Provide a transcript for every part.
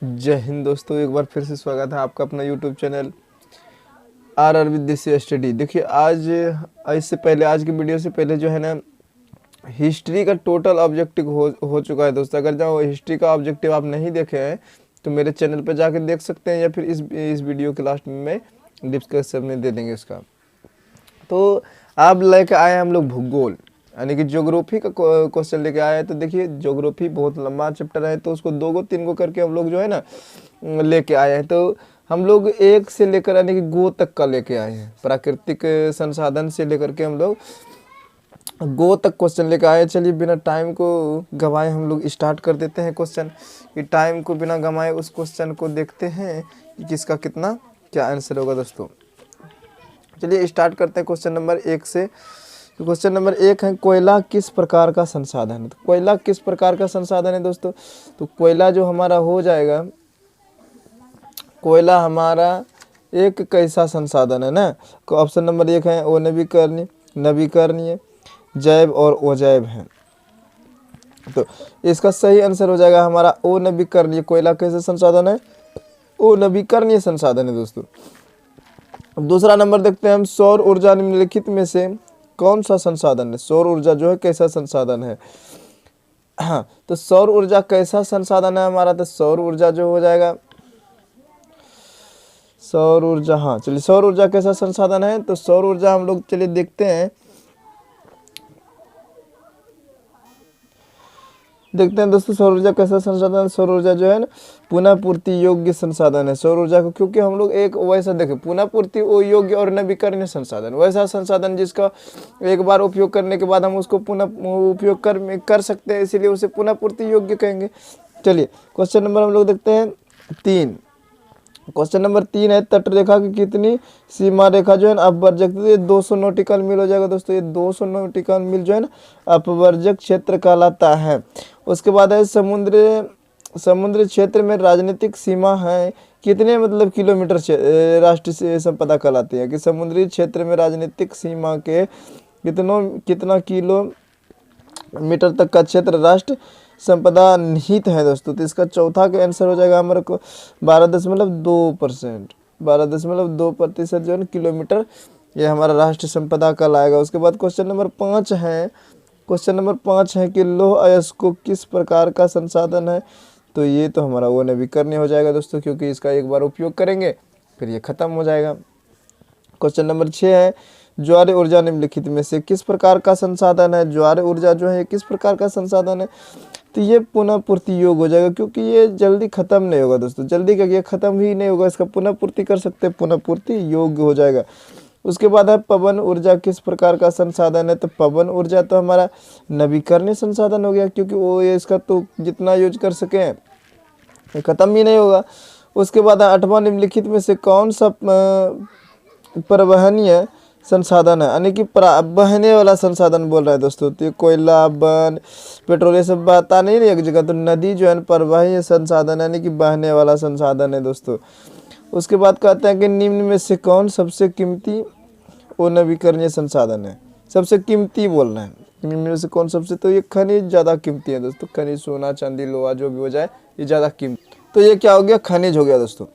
जय हिंद दोस्तों, एक बार फिर से स्वागत है आपका अपना यूट्यूब चैनल आर विदेशी स्टडी। देखिए आज इससे पहले आज की वीडियो से पहले जो है ना हिस्ट्री का टोटल ऑब्जेक्टिव हो चुका है दोस्तों। अगर जो हिस्ट्री का ऑब्जेक्टिव आप नहीं देखे हैं तो मेरे चैनल पर जाकर देख सकते हैं, या फिर इस वीडियो के लास्ट में मैं डिस्क्रिप्शन में दे देंगे उसका। तो आप लेके आए हम लोग भूगोल यानी कि ज्योग्राफी का क्वेश्चन लेके आए हैं। तो देखिए ज्योग्राफी बहुत लंबा चैप्टर है, तो उसको 2-3 करके हम लोग जो है ना लेके आए हैं। तो हम लोग 1 से लेकर यानी कि गो तक का लेके आए हैं। प्राकृतिक संसाधन से लेकर के हम लोग गो तक क्वेश्चन लेकर आए। चलिए बिना टाइम को गंवाए हम लोग स्टार्ट कर देते हैं क्वेश्चन। कि टाइम को बिना गंवाए उस क्वेश्चन को देखते हैं कि किसका कितना क्या आंसर होगा दोस्तों। चलिए स्टार्ट करते हैं क्वेश्चन नंबर 1 से। क्वेश्चन नंबर 1 है, कोयला किस प्रकार का संसाधन है। तो कोयला किस प्रकार का संसाधन है दोस्तों। तो कोयला जो हमारा हो जाएगा, कोयला हमारा एक कैसा संसाधन है ना। तो ऑप्शन नंबर 1 है वो नवीकरणीय, जैव और अजैव है। तो इसका सही आंसर हो जाएगा हमारा अनवीकरणीय। कोयला कैसा संसाधन है, अनवीकरणीय संसाधन है दोस्तों। अब दूसरा नंबर देखते हैं हम, सौर ऊर्जा निम्नलिखित में से कौन सा संसाधन है। सौर ऊर्जा जो है कैसा संसाधन है। हाँ, तो सौर ऊर्जा कैसा संसाधन है हमारा। तो सौर ऊर्जा जो हो जाएगा सौर ऊर्जा, हाँ चलिए सौर ऊर्जा कैसा संसाधन है। तो सौर ऊर्जा हम लोग चलिए देखते हैं दोस्तों सौर ऊर्जा कैसा संसाधन है। सौर ऊर्जा जो है ना पुनः पूर्ति योग्य संसाधन है सौर ऊर्जा को, क्योंकि हम लोग एक वैसा देखें पुनः पूर्ति योग्य और नवीकरणीय संसाधन, वैसा संसाधन जिसका एक बार उपयोग करने के बाद हम उसको पुनः उपयोग कर सकते हैं, इसीलिए उसे पुनः पूर्ति योग्य कहेंगे। चलिए क्वेश्चन नंबर हम लोग देखते हैं 3। क्वेश्चन नंबर 3 है, तट रेखा की कितनी सीमा रेखा जो है ना अपवर्जक। तो ये 200 नॉटिकल मील हो जाएगा दोस्तों। ये 200 नॉटिकल मील जो है ना अपवर्जक क्षेत्र कहलाता है। उसके बाद है समुद्री क्षेत्र में राजनीतिक सीमा है कितने मतलब किलोमीटर राष्ट्रीय संपदा कहलाती है। कि समुद्री क्षेत्र में राजनीतिक सीमा के कितना किलोमीटर तक का क्षेत्र राष्ट्र संपदा निहित है दोस्तों। तो इसका चौथा का आंसर हो जाएगा हमारे को 12.2%, 12.2% जो है ना किलोमीटर, ये हमारा राष्ट्रीय संपदा कहलाएगा। उसके बाद क्वेश्चन नंबर 5 है, कि लौह अयस्क किस प्रकार का संसाधन है। तो ये तो हमारा वो नवीकरणीय हो जाएगा दोस्तों, क्योंकि इसका एक बार उपयोग करेंगे फिर ये खत्म हो जाएगा। क्वेश्चन नंबर 6 है, ज्वारीय ऊर्जा निम्नलिखित में से किस प्रकार का संसाधन है। ज्वारीय ऊर्जा जो है किस प्रकार का संसाधन है। तो ये पुनः पूर्ति योग्य हो जाएगा, क्योंकि ये जल्दी खत्म नहीं होगा दोस्तों। जल्दी क्या ये खत्म ही नहीं होगा, इसका पुनः पूर्ति कर सकते हैं, पुनः पूर्ति योग्य हो जाएगा। उसके बाद है पवन ऊर्जा किस प्रकार का संसाधन है। तो पवन ऊर्जा तो हमारा नवीकरणीय संसाधन हो गया, क्योंकि वो ये इसका तो जितना यूज कर सकें खत्म ही नहीं होगा। उसके बाद 8वां, निम्नलिखित में से कौन सा परिवहनीय संसाधन है, यानी कि बहने वाला संसाधन बोल रहा है दोस्तों। तो कोयला, वन, पेट्रोल ये सब बता नहीं एक जगह। तो नदी जो है परिवहनीय संसाधन यानी कि बहने वाला संसाधन है दोस्तों। उसके बाद कहते हैं कि निम्न में से कौन सबसे कीमती और नवीकरणीय संसाधन है। सबसे कीमती बोल रहे हैं, निम्न में से कौन सबसे। तो ये खनिज ज़्यादा कीमती है दोस्तों। खनिज सोना चांदी लोहा जो भी हो जाए ये ज़्यादा कीमती, तो ये क्या हो गया, खनिज हो गया दोस्तों।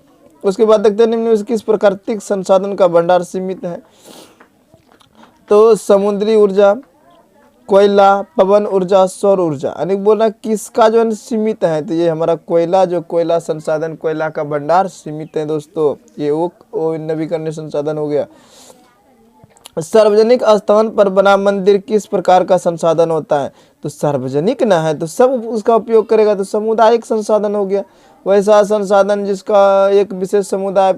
उसके बाद देखते हैं निम्न में से किस प्राकृतिक संसाधन का भंडार सीमित है। तो समुद्री ऊर्जा, कोयला, पवन ऊर्जा, सौर ऊर्जा, यानी बोलना किसका जो है सीमित है। तो ये हमारा कोयला संसाधन, कोयला का भंडार सीमित है दोस्तों। ये वो नवीकरणीय संसाधन हो गया। सार्वजनिक स्थान पर बना मंदिर किस प्रकार का संसाधन होता है। तो सार्वजनिक ना है तो सब उसका उपयोग करेगा, तो सामुदायिक संसाधन हो गया। वैसा संसाधन जिसका एक विशेष समुदाय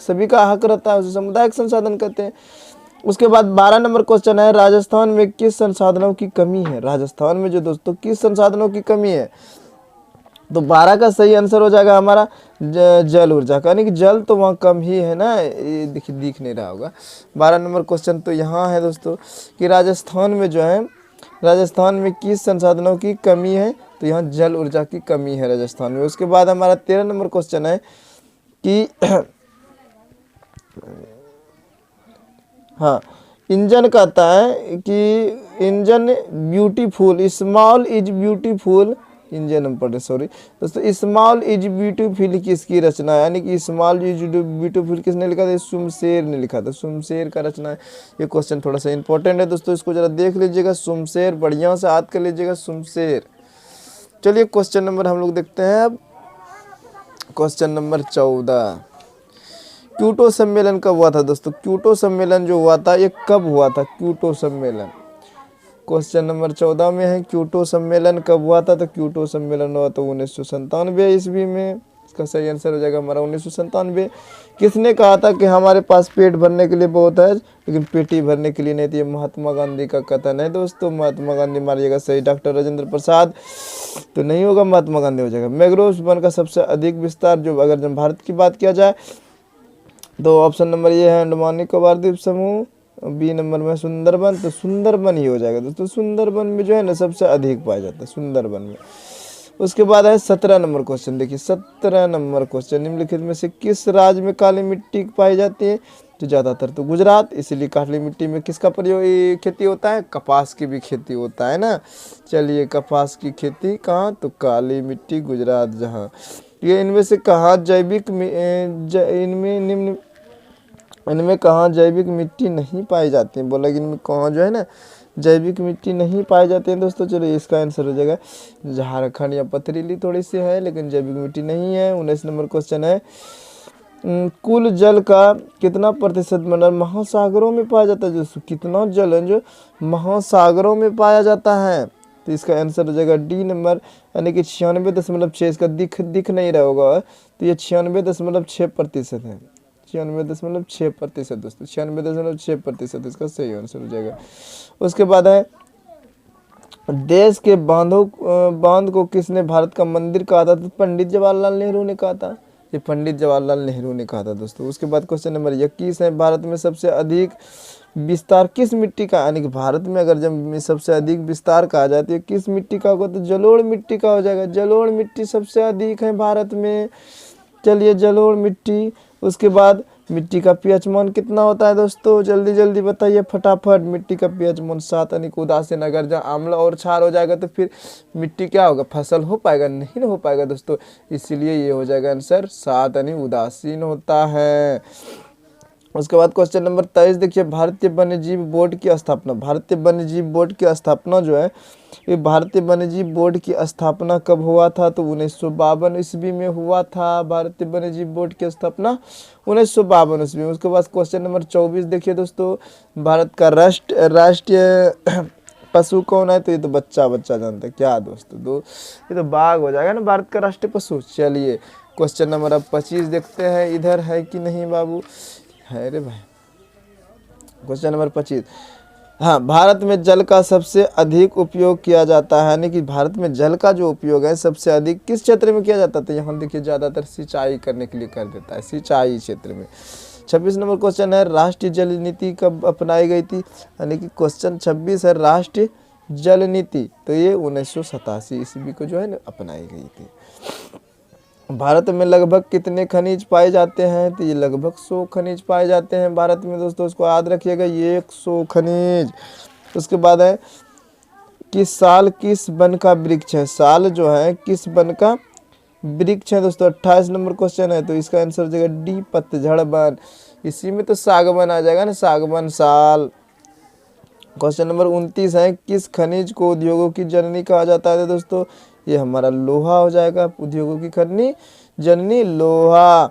सभी का हक रहता है उसे सामुदायिक संसाधन कहते हैं। उसके बाद 12 नंबर क्वेश्चन है, राजस्थान में किस संसाधनों की कमी है। राजस्थान में जो दोस्तों किस संसाधनों की कमी है। तो 12 का सही आंसर हो जाएगा हमारा जल ऊर्जा का, यानी कि जल तो वहाँ कम ही है ना, ये दिख नहीं रहा होगा। 12 नंबर क्वेश्चन तो यहाँ है दोस्तों कि राजस्थान में जो है, राजस्थान में किस संसाधनों की कमी है। तो यहाँ जल ऊर्जा की कमी है राजस्थान में। उसके बाद हमारा 13 नंबर क्वेश्चन है कि हाँ, इंजन कहता है कि engine beautiful, small is beautiful engine हम पढ़ रहे, सॉरी दोस्तों। स्मॉल इज ब्यूटीफुल किसकी रचना है, यानी कि स्मॉल इज ब्यूटीफुल किसने लिखा था, शुमशेर ने लिखा था, शुमशेर का रचना है। ये क्वेश्चन थोड़ा सा इंपॉर्टेंट है दोस्तों, इसको जरा देख लीजिएगा, शुमशेर, बढ़िया से याद कर लीजिएगा, शुमशेर। चलिए क्वेश्चन नंबर हम लोग देखते हैं अब, क्वेश्चन नंबर 14। क्योटो सम्मेलन कब हुआ था दोस्तों, क्योटो सम्मेलन जो हुआ था ये कब हुआ था, क्योटो सम्मेलन क्वेश्चन नंबर 14 में है, क्योटो सम्मेलन कब हुआ था, तो क्योटो सम्मेलन हुआ था 1997 ईस्वी में। इसका सही आंसर हो जाएगा हमारा 1997। किसने कहा था कि हमारे पास पेट भरने के लिए बहुत है लेकिन पेटी भरने के लिए नहीं थी, ये महात्मा गांधी का कथन है दोस्तों। महात्मा गांधी मारिएगा सही, डॉक्टर राजेंद्र प्रसाद तो नहीं होगा, महात्मा गांधी हो जाएगा। मैंग्रोव वन का सबसे अधिक विस्तार जो अगर जब भारत की बात किया जाए तो ऑप्शन नंबर ये है अंडमान निकोबार द्वीप समूह, बी नंबर में सुंदरबन, तो सुंदरबन ही हो जाएगा दोस्तों। सुंदरबन में जो है ना सबसे अधिक पाया जाता है, सुंदरबन में। उसके बाद है 17 नंबर क्वेश्चन, देखिए 17 नंबर क्वेश्चन, निम्नलिखित में से किस राज्य में काली मिट्टी पाई जाती है, तो ज़्यादातर तो गुजरात, इसीलिए काली मिट्टी में किसका प्रयोग खेती होता है, कपास की भी खेती होता है ना। चलिए कपास की खेती कहाँ, तो काली मिट्टी गुजरात, जहाँ ये इनमें से कहाँ जैविक इनमें कहाँ जैविक मिट्टी नहीं पाई जाती है, बोला कि इनमें कहाँ जो है ना जैविक मिट्टी नहीं पाई जाती है दोस्तों। चलो इसका आंसर हो जाएगा झारखंड या पथरीली थोड़ी सी है लेकिन जैविक मिट्टी नहीं है। 19 नंबर क्वेश्चन है, कुल जल का कितना प्रतिशत मतलब महासागरों में पाया जाता है दोस्तों, कितना जल है जो महासागरों में पाया जाता है, तो इसका आंसर हो जाएगा डी नंबर, यानी कि 96.6। इसका दिख नहीं रहा होगा, तो ये 96.6% है, 96.6% दोस्तों, 96.6% इसका सही आंसर हो जाएगा। उसके बाद है देश के बांध को किसने भारत का मंदिर कहा था, तो पंडित जवाहरलाल नेहरू ने कहा था, ये पंडित जवाहरलाल नेहरू ने कहा था दोस्तों। उसके बाद क्वेश्चन नंबर 21 है, भारत में सबसे अधिक विस्तार किस मिट्टी का, यानी कि भारत में अगर जब सबसे अधिक विस्तार कहा जाए तो किस मिट्टी का होगा, तो जलोढ़ मिट्टी का हो जाएगा। जलोढ़ मिट्टी सबसे अधिक है भारत में, चलिए जलोढ़ मिट्टी। उसके बाद मिट्टी का पीएच मान कितना होता है दोस्तों, जल्दी जल्दी बताइए फटाफट। मिट्टी का पीएच मान 7, यानी कि उदासीन, अगर जब आम्ल और क्षार हो जाएगा तो फिर मिट्टी क्या होगा, फसल हो पाएगा, नहीं हो पाएगा दोस्तों, इसीलिए ये हो जाएगा आंसर 7, यानी उदासीन होता है। उसके बाद क्वेश्चन नंबर 23 देखिए, भारतीय वन्यजीव बोर्ड की स्थापना, भारतीय वन्यजीव बोर्ड की स्थापना जो है ये भारतीय वन्यजीव बोर्ड की स्थापना कब हुआ था, तो 1952 ईस्वी में हुआ था। भारतीय वन्यजीव बोर्ड की स्थापना 1952 ईस्वी में। उसके बाद क्वेश्चन नंबर 24 देखिए दोस्तों, भारत का राष्ट्रीय पशु कौन है, तो ये तो बच्चा जानता है क्या दोस्तों, ये तो बाघ हो जाएगा ना भारत का राष्ट्रीय पशु। चलिए क्वेश्चन नंबर अब 25 देखते हैं, इधर है कि नहीं बाबू, है रे भाई। क्वेश्चन नंबर 25, हाँ, भारत में जल का सबसे अधिक उपयोग किया जाता है, यानी कि भारत में जल का जो उपयोग है सबसे अधिक किस क्षेत्र में किया जाता है, तो यहाँ देखिए ज़्यादातर सिंचाई करने के लिए कर देता है, सिंचाई क्षेत्र में। 26 नंबर क्वेश्चन है, राष्ट्रीय जल नीति कब अपनाई गई थी, यानी कि क्वेश्चन 26 है राष्ट्रीय जल नीति, तो ये 1987 ईस्वी को जो है ना अपनाई गई थी। भारत में लगभग कितने खनिज पाए जाते हैं, तो ये लगभग 100 खनिज पाए जाते हैं भारत में दोस्तों, उसको याद रखिएगा, ये 100 खनिज। उसके बाद है किस साल किस वन का वृक्ष है, साल जो है किस वन का वृक्ष है दोस्तों। 28 नंबर क्वेश्चन है, तो इसका आंसर हो जाएगा डी पतझड़ वन, इसी में तो सागवन आ जाएगा ना, सागवन साल। क्वेश्चन नंबर 29 है, किस खनिज को उद्योगों की जननी कहा जाता है दोस्तों, ये हमारा लोहा हो जाएगा, उद्योगों की खनिज जननी लोहा।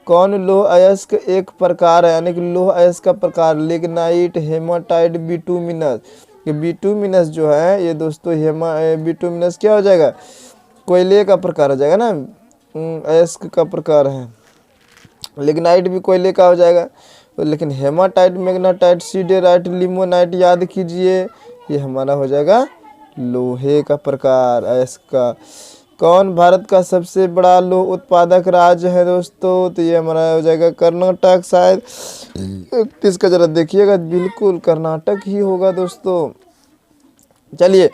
कौन लोह अयस्क एक प्रकार है, यानी कि लोह अयस्क का प्रकार, लिग्नाइट, हेमाटाइट, बिटुमिनस। ये बिटुमिनस जो है ये दोस्तों बिटुमिनस क्या हो जाएगा, कोयले का प्रकार हो जाएगा ना, अयस्क का प्रकार है। लिग्नाइट भी कोयले का हो जाएगा, लेकिन हेमाटाइट, मैग्नेटाइट, सीडेराइट, लिमोनाइट याद कीजिए, ये हमारा हो जाएगा लोहे का प्रकार, अयस्क का। कौन भारत का सबसे बड़ा लोह उत्पादक राज्य है दोस्तों, तो ये हमारा हो जाएगा कर्नाटक, शायद इसका जरा देखिएगा, बिल्कुल कर्नाटक ही होगा दोस्तों। चलिए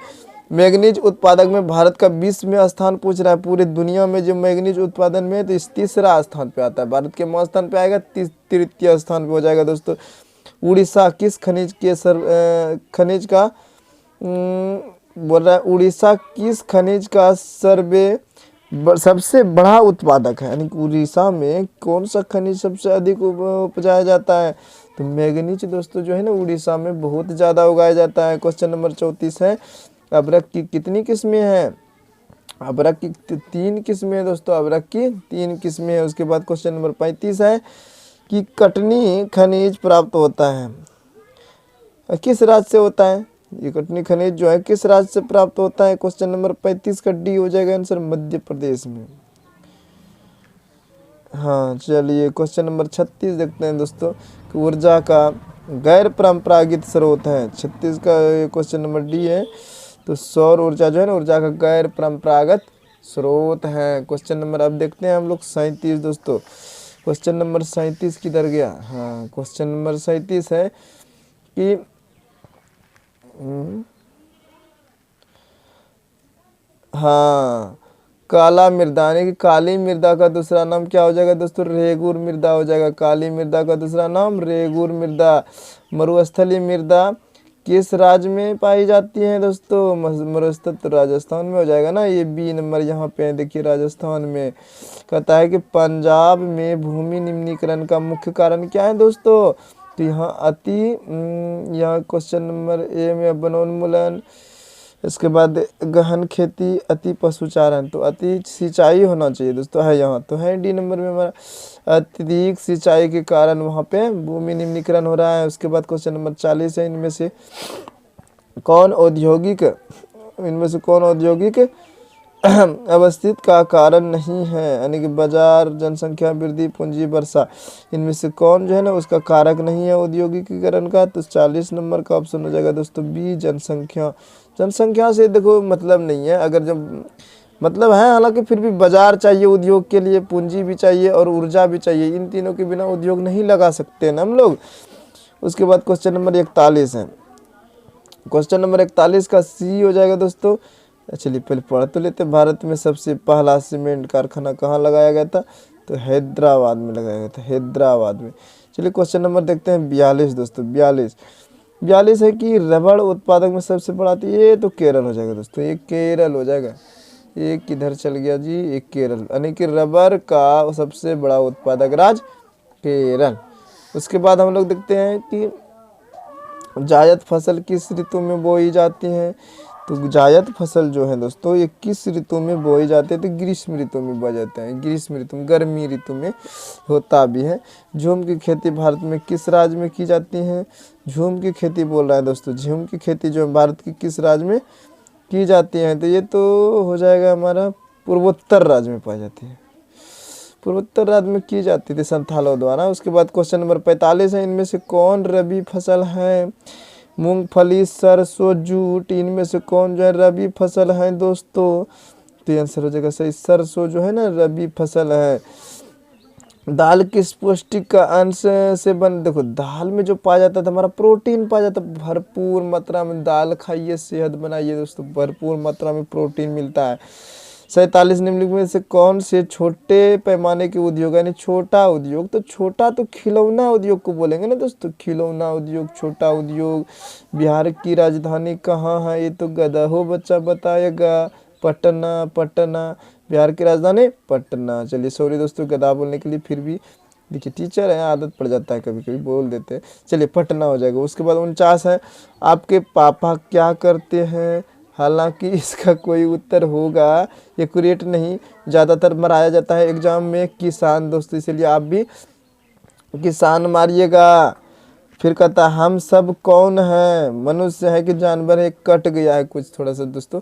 मैग्नीज उत्पादक में भारत का 20 में स्थान पूछ रहा है, पूरे दुनिया में जो मैग्नीज उत्पादन में, तो इस 3रा स्थान पे आता है, भारत के मौन स्थान पे आएगा, 3य स्थान पे हो जाएगा दोस्तों। उड़ीसा किस खनिज के खनिज का बोल रहा है उड़ीसा किस खनिज का सबसे बड़ा उत्पादक है, यानी उड़ीसा में कौन सा खनिज सबसे अधिक उपजाया जाता है? तो मैग्नीज दोस्तों जो है ना उड़ीसा में बहुत ज़्यादा उगाया जाता है। क्वेश्चन नंबर 34 है अबरक की कितनी किस्में हैं? अबरक की 3 किस्में हैं दोस्तों, अबरक की 3 किस्में हैं। उसके बाद क्वेश्चन नंबर 35 है कि कटनी खनिज प्राप्त होता है किस राज्य से होता है? ये कटनी खनिज जो है किस राज्य से प्राप्त होता है? क्वेश्चन नंबर 35 का डी हो जाएगा आंसर, मध्य प्रदेश में। हाँ चलिए क्वेश्चन नंबर 36 देखते हैं दोस्तों कि ऊर्जा का गैर परंपरागत स्रोत है। 36 का क्वेश्चन नंबर डी है। तो सौर ऊर्जा जो है ना ऊर्जा का गैर परंपरागत स्रोत है। क्वेश्चन नंबर अब देखते हैं हम लोग 37 दोस्तों। क्वेश्चन नंबर 37 किधर गया? हाँ क्वेश्चन नंबर 37 है कि हाँ काला मृदा यानी कि काली मृदा का दूसरा नाम क्या हो जाएगा दोस्तों? रेगुर मृदा हो जाएगा। काली मृदा का दूसरा नाम रेगुर मृदा। मरुस्थलीय मृदा किस राज्य में पाई जाती है दोस्तों? मरुस्थल तो राजस्थान में हो जाएगा ना, ये बी नंबर यहाँ पे देखिए राजस्थान में। कहता है कि पंजाब में भूमि निम्नीकरण का मुख्य कारण क्या है दोस्तों? तो यहाँ क्वेश्चन नंबर ए में वनोन्मूलन, इसके बाद गहन खेती, अति पशुचारण। तो अति सिंचाई होना चाहिए दोस्तों, है यहाँ तो है डी नंबर में हमारा। अत्यधिक सिंचाई के कारण वहाँ पे भूमि निम्नीकरण हो रहा है। उसके बाद क्वेश्चन नंबर 40 है इनमें से कौन औद्योगिक अवस्थित का कारण नहीं है? यानी कि बाजार, जनसंख्या वृद्धि, पूंजी वर्षा, इनमें से कौन जो है ना उसका कारक नहीं है औद्योगिकीकरण का? तो 40 नंबर का ऑप्शन हो जाएगा दोस्तों बी जनसंख्या। जनसंख्या से देखो मतलब नहीं है, अगर जब मतलब है हालांकि फिर भी बाजार चाहिए उद्योग के लिए, पूंजी भी चाहिए और ऊर्जा भी चाहिए। इन तीनों के बिना उद्योग नहीं लगा सकते ना हम लोग। उसके बाद क्वेश्चन नंबर 41 है। क्वेश्चन नंबर 41 का सी हो जाएगा दोस्तों। चलिए पहले पढ़ तो लेते। भारत में सबसे पहला सीमेंट कारखाना कहाँ लगाया गया था? तो हैदराबाद में लगाया गया था, हैदराबाद में। चलिए क्वेश्चन नंबर देखते हैं 42 दोस्तों। 42 है कि रबड़ उत्पादक में सबसे बड़ा, तो ये तो केरल हो जाएगा दोस्तों, ये केरल हो जाएगा। ये किधर चल गया जी? ये केरल, यानी कि रबर का सबसे बड़ा उत्पादक राज्य केरल। उसके बाद हम लोग देखते हैं कि जायद फसल किस ऋतु में बोई जाती है? तो जायद फसल जो है दोस्तों ये किस ऋतु में बोई जाती है? तो ग्रीष्म ऋतु में बोया जाता है। ग्रीष्म ऋतु में, गर्मी ऋतु में होता भी है। झूम की खेती भारत में किस राज्य में की जाती है? झूम की खेती बोल रहा है दोस्तों, झूम की खेती जो भारत की किस राज्य में की जाती है? तो ये तो हो जाएगा हमारा पूर्वोत्तर राज्य में पाई जाती है, पूर्वोत्तर राज्य में की जाती थी संथालों द्वारा। उसके बाद क्वेश्चन नंबर 45 है इनमें से कौन रबी फसल है? मूंगफली, सरसों, जूट, इनमें से कौन जो है रबी फसल है दोस्तों? तो आंसर हो जाएगा सही, सरसों जो है ना रबी फसल है। दाल किस पौष्टिक का अंश से बन? देखो दाल में जो पाया जाता था हमारा प्रोटीन पाया जाता, भरपूर मात्रा में दाल खाइए, सेहत बनाइए दोस्तों, भरपूर मात्रा में प्रोटीन मिलता है। 47 निम्नलिखित में से कौन से छोटे पैमाने के उद्योग, यानी छोटा उद्योग, तो छोटा तो खिलौना उद्योग को बोलेंगे ना दोस्तों, खिलौना उद्योग, छोटा उद्योग। बिहार की राजधानी कहाँ है? ये तो गधा हो बच्चा बताएगा, पटना। पटना बिहार की राजधानी पटना। चलिए सॉरी दोस्तों गधा बोलने के लिए, फिर भी देखिए टीचर है आदत पड़ जाता है, कभी कभी बोल देते हैं। चलिए पटना हो जाएगा। उसके बाद 49 है आपके पापा क्या करते हैं? हालांकि इसका कोई उत्तर होगा एक्यूरेट नहीं, ज़्यादातर मराया जाता है एग्जाम में किसान दोस्तों, इसलिए आप भी किसान मारिएगा। फिर कहता हम सब कौन है? मनुष्य है कि जानवर है? कट गया है कुछ थोड़ा सा दोस्तों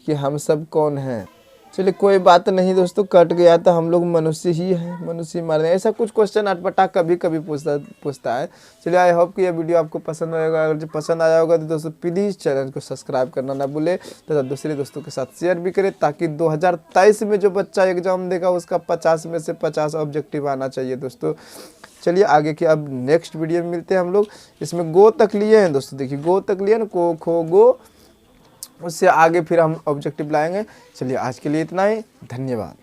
कि हम सब कौन है। चलिए कोई बात नहीं दोस्तों, कट गया तो हम लोग मनुष्य ही हैं, मनुष्य मार रहे हैं। ऐसा कुछ क्वेश्चन अटपटा कभी कभी पूछता है। चलिए आई होप कि यह वीडियो आपको पसंद आएगा। अगर जो पसंद आया होगा तो दोस्तों प्लीज़ चैनल को सब्सक्राइब करना ना भूले तथा दूसरे दोस्तों के साथ शेयर भी करें, ताकि 2023 में जो बच्चा एग्जाम देगा उसका 50 में से 50 ऑब्जेक्टिव आना चाहिए दोस्तों। चलिए आगे के अब नेक्स्ट वीडियो में मिलते हैं हम लोग। इसमें गो तक लिए हैं दोस्तों, देखिए गो तक लिए ना, को खो गो, उससे आगे फिर हम ऑब्जेक्टिव लाएंगे। चलिए आज के लिए इतना ही, धन्यवाद।